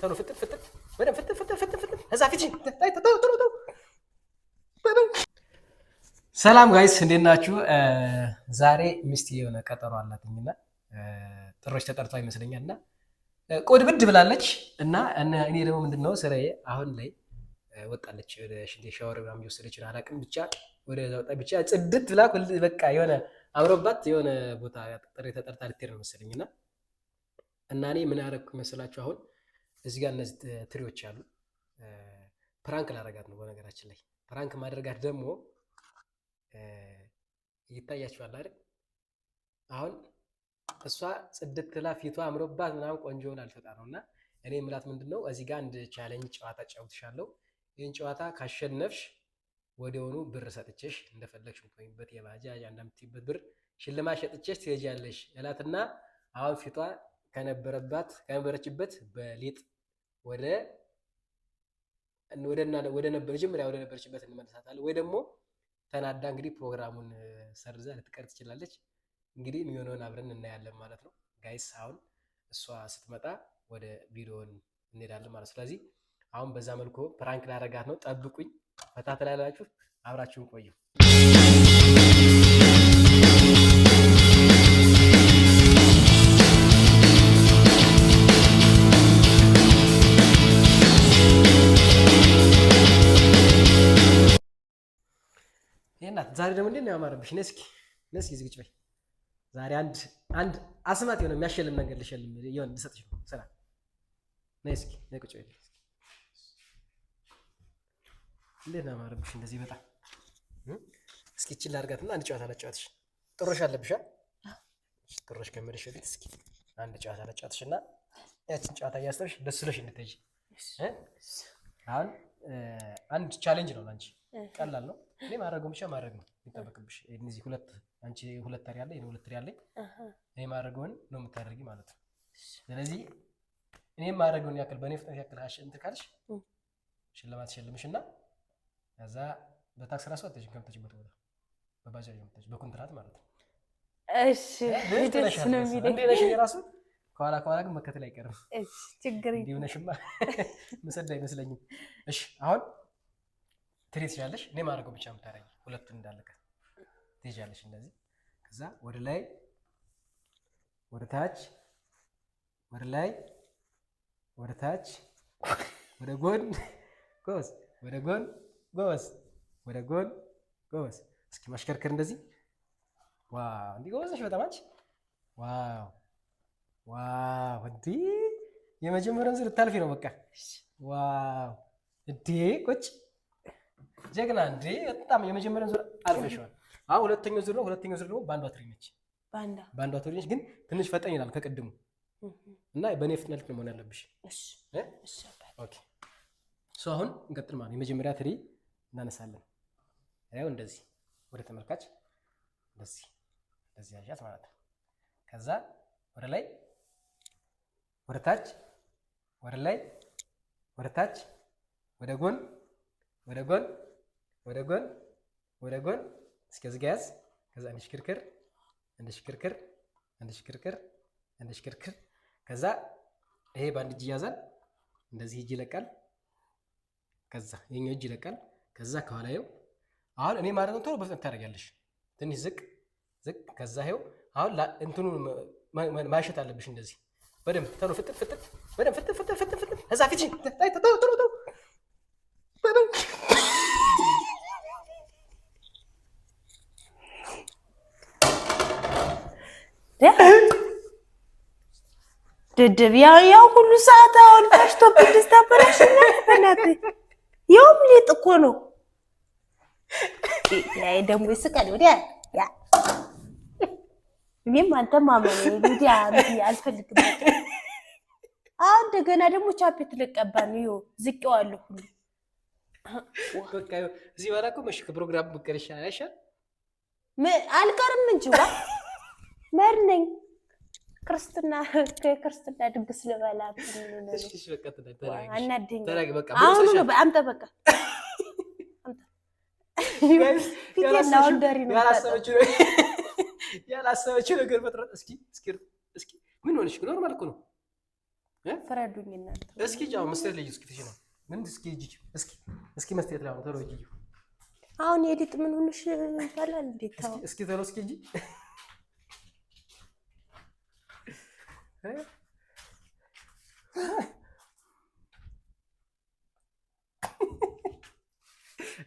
ቶሎ ፍጥጥ ፍጥጥ በደንብ ፍጥጥ ፍጥጥ ፍጥጥ ፍጥጥ እዛ ፊት ታይ ቶሎ ቶሎ ቶሎ። ሰላም ጋይስ እንዴት ናችሁ? ዛሬ ሚስት የሆነ ቀጠሮ አላትኝና ጥሮች ተጠርቷ ይመስለኛልና ቆድ ብድ ብላለች እና እኔ ደግሞ ምንድነው ስራዬ አሁን ላይ ወጣለች ወደ ሽንት ሻወር ምናምን እየወሰደች ነው አላውቅም ብቻ ወደ ወጣ ብቻ ጽድት ብላ በቃ የሆነ አምሮባት የሆነ ቦታ ጥሪ ተጠርታ ልትሄድ ነው መሰለኝና እና እኔ ምን አደረኩ መሰላችሁ? አሁን እዚህ ጋር እነዚህ ትሪዎች አሉ። ፕራንክ ላደርጋት ነው። በነገራችን ላይ ፕራንክ ማድረጋት ደግሞ ይታያችኋል አይደል? አሁን እሷ ጽድት ብላ ፊቷ አምሮባት ምናምን ቆንጆውን አልፈጣ ነውና እኔ ምላት ምንድነው እዚህ ጋር አንድ ቻሌንጅ ጨዋታ ጫውትሻለሁ። ይሄን ጨዋታ ካሸነፍሽ ወዲያውኑ ብር ሰጥቼሽ እንደፈለግሽ የምትሆኝበት የባጃጅ አንዳምትይበት ብር ሽልማት ሰጥቼሽ ትሄጃለሽ እላትና አሁን ፊቷ ከነበረችበት በሊጥ ወደ ነበረችበት እንመለሳታለን። ወይ ደግሞ ተናዳ እንግዲህ ፕሮግራሙን ሰርዛ ልትቀር ትችላለች። እንግዲህ የሚሆነውን አብረን እናያለን ማለት ነው ጋይስ። አሁን እሷ ስትመጣ ወደ ቪዲዮን እንሄዳለን ማለት ነው። ስለዚህ አሁን በዛ መልኩ ፕራንክ ላደርጋት ነው። ጠብቁኝ፣ ፈታ ትላላችሁ፣ አብራችሁን ቆዩ። ዛሬ ደግሞ እንዴት ነው ያማረብሽ? ነስኪ ዝግጭ በይ። ዛሬ አንድ አስማት የሆነ የሚያሸልም ነገር ልሸልም ይሆን ልሰጥሽ ነው። ሰላም ነስኪ ነቁጭ በይ። እንዴት ነው ያማረብሽ? እንደዚህ በጣም እስኪ እቺ ላድርጋትና አንድ ጨዋታ ላጫውትሽ። ጥሮሽ አለብሽ? ጥሮሽ ከመደሽ በፊት እስኪ አንድ ጨዋታ ላጫውትሽና ያቺን ጨዋታ እያስተርሽ ደስ ብሎሽ እንድትሄጂ። አሁን አንድ ቻሌንጅ ነው ላንቺ፣ ቀላል ነው። እኔ ማድረገው ብቻ ማድረግ ነው የሚጠበቅብሽ። እነዚህ አንቺ ሁለት ተሪ ያለ እኔ ሁለት ተሪ ያለኝ እኔ ማድረገውን ነው የምታደርጊ ማለት ነው። ስለዚህ እኔ ማድረገውን ያክል በእኔ ፍጥነት ያክል እንትን ካልሽ ሽልማት ሸልምሽና ከዛ በታክስ ራሱ አትሄጂም ከምትሄጂበት ቦታ በባጃጅ የምትሄጂ በኮንትራት ማለት ነው። እሺ ደስ ነው የሚለኝ እንዴ ነሽ ራሱ ከኋላ ግን መከተል አይቀርም። እሺ ችግር የለም እንዲሆነሽማ መሰዳ አይመስለኝም። እሺ አሁን ትሪት ያለሽ እኔ ማድረገው ብቻ የምታደርጊ ሁለቱን እንዳለቀ ትሄጃለሽ እንደዚህ። ከዛ ወደ ላይ ወደ ታች ወደ ላይ ወደ ታች ወደ ጎን ጎስ ወደ ጎን ጎስ ወደ ጎን ጎስ። እስኪ ማሽከርከር እንደዚህ። ዋው እንዲህ ጎበዝሽ በጣም አንቺ። ዋው እንዴ የመጀመሪያውን ዙር ልታልፊ ነው በቃ። ዋው እንዴ ቁጭ ጀግና እንዴ በጣም የመጀመሪያውን ዙር አልፈሽዋል። አሁን ሁለተኛው ዙር ደግሞ ባንዷ ትሪ ነች። ባንዷ ትሪ ነች ግን ትንሽ ፈጠን ይላል ከቅድሙ እና በእኔ ፍጥነት ነው መሆን ያለብሽ። እሺ ኦኬ ሶ አሁን እንቀጥል ማለት የመጀመሪያ ትሪ እናነሳለን። ያው እንደዚህ ወደ ተመልካች እንደዚህ ያዣት ማለት ነው። ከዛ ወደ ላይ ወደ ታች ወደ ላይ ወደ ታች ወደ ጎን ወደ ጎን ወደ ጎን ወደ ጎን እስከዚህ ጋር ያዝ። ከዛ እንደ ሽክርክር ከዛ ይሄ በአንድ እጅ ያዛል። እንደዚህ እጅ ይለቃል። ከዛ የኛው እጅ ይለቃል። ከዛ ከኋላ ይኸው አሁን እኔ ማለት ነው ቶሎ በፍጥነት ታደርጊያለሽ። ትንሽ ዝቅ ከዛ ይኸው አሁን እንትኑ ማሸት አለብሽ እንደዚህ በደንብ ቶሎ ፍጥጥ በደንብ ፍጥጥ እዛ ፊት ታይ ቶሎ ደደብ ያው ሁሉ ሰዓት አሁን ፈሽቶብኝ ደስታበላሽና በእናትህ ያው ሊጥ እኮ ነው። ያይ ደግሞ ይስቃል ወዲያ ያ እኔም አንተም ማመን ወዲያ አልፈልግም። አሁን እንደገና ደግሞ ቻፔት ልቀባ ነው ዝቄዋለሁ ሁሉ በቃ እዚህ ወራኩ መሽክ ፕሮግራም በቀርሻ አይሻል አልቀርም እንጂ መርነኝ ክርስትና ድግስ ልበላ ነው። እሺ በቃ አናደኝ አሁን ነው በአምጣ በቃ ያላሰበችው ነገር ፈጥረት። እስኪ ምን ሆነሽ? ኖርማል እኮ ነው ፍረዱኝ እናንተ። እስኪ ጃው መስጠት ልጅ እስኪ ትሽ ነው ምን እስኪ እጂ እስኪ መስጠት ላይ ተሮ እጂ አሁን የዲጥ ምን ሆነሽ ይባላል እንዴ? ታው እስኪ ተሮ እስኪ እጂ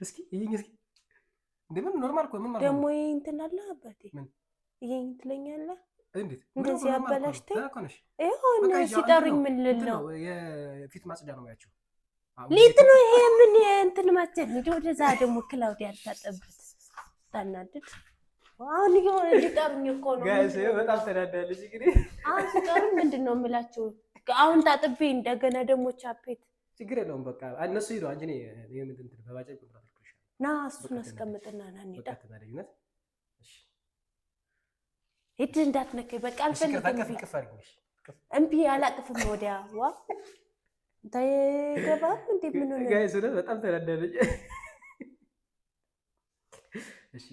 እስኪ ይሄን እስኪ እንደምን ኖርማል እኮ ምን ማለት ነው ደግሞ ይሄ እንትን አለ አባቴ ምን ይሄን ትለኛለህ እንዴት እንደዚህ አበላሽተህ ታኮነሽ ይሁን ሲጠሩኝ ምን ልል ነው የፊት ማጽዳ ነው ያቸው ሊጥ ነው ይሄ ምን እንትን ማጽዳ ነው ወደዛ ደግሞ ክላውዲያ አልታጠበት ታናድድ አሁን ይሁን ሊጠሩኝ እኮ ነው ጋይስ በጣም ተናዳለች እንግዲህ አሁን ሲጠሩኝ ምንድነው የምላችሁ አሁን ታጥቤ እንደገና ደግሞ ቻፔት ችግር የለውም በቃ እነሱ ይሉ አንቺ ነው የምንትን በባጃጅ ቁጥራት ልኩልሽ ና እሱን አስቀምጥና ና እንሂዳ እሺ ሂድ እንዳትነከኝ በቃ አልፈልግም እምቢ አላቅፍም ወዲያ ዋ ታይገባ እንዴ ምን ሆነ ጋይስ በጣም ተናዳለች እሺ